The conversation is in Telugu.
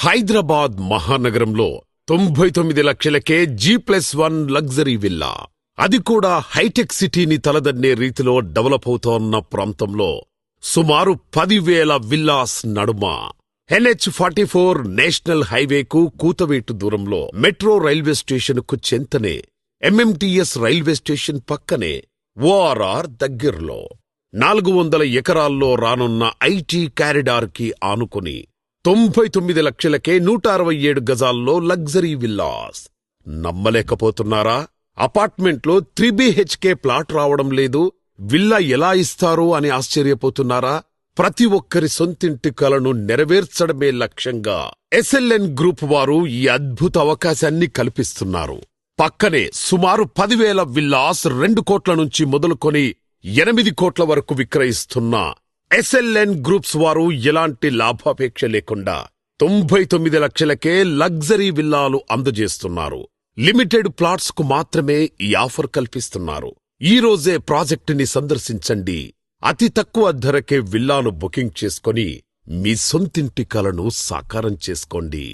హైదరాబాద్ మహానగరంలో 99 లక్షలకే G+1 లగ్జరీ విల్లా. అది కూడా హైటెక్ సిటీని తలదన్నే రీతిలో డెవలప్ అవుతోన్న ప్రాంతంలో సుమారు 10,000 విల్లాస్ నడుమ NH44 నేషనల్ హైవేకు కూతవేటు దూరంలో, మెట్రో రైల్వే స్టేషన్కు చెంతనే, MMTS రైల్వే స్టేషన్ పక్కనే, ORR దగ్గర్లో 400 ఎకరాల్లో రానున్న ఐటీ కారిడార్ కి ఆనుకుని 99 లక్షలకే 167 గజాల్లో లగ్జరీ విల్లాస్. నమ్మలేకపోతున్నారా? అపార్ట్మెంట్లో 3BHK ప్లాట్ రావడం లేదు, విల్లా ఎలా ఇస్తారు అని ఆశ్చర్యపోతున్నారా? ప్రతి ఒక్కరి సొంతింటి కలను నెరవేర్చడమే లక్ష్యంగా SLN గ్రూప్ వారు ఈ అద్భుత అవకాశాన్ని కల్పిస్తున్నారు. పక్కనే సుమారు 10,000 విల్లాస్ 2 కోట్ల నుంచి మొదలుకొని 8 కోట్ల వరకు విక్రయిస్తున్న SLN గ్రూప్స్ వారు ఎలాంటి లాభాపేక్ష లేకుండా 99 లక్షలకే లగ్జరీ విల్లాలు అందజేస్తున్నారు. లిమిటెడ్ ప్లాట్స్ కు మాత్రమే ఈ ఆఫర్ కల్పిస్తున్నారు. ఈ రోజే ప్రాజెక్టుని సందర్శించండి. అతి తక్కువ ధరకే విల్లాను బుకింగ్ చేసుకొని మీ సొంతింటి కలను సాకారం చేసుకోండి.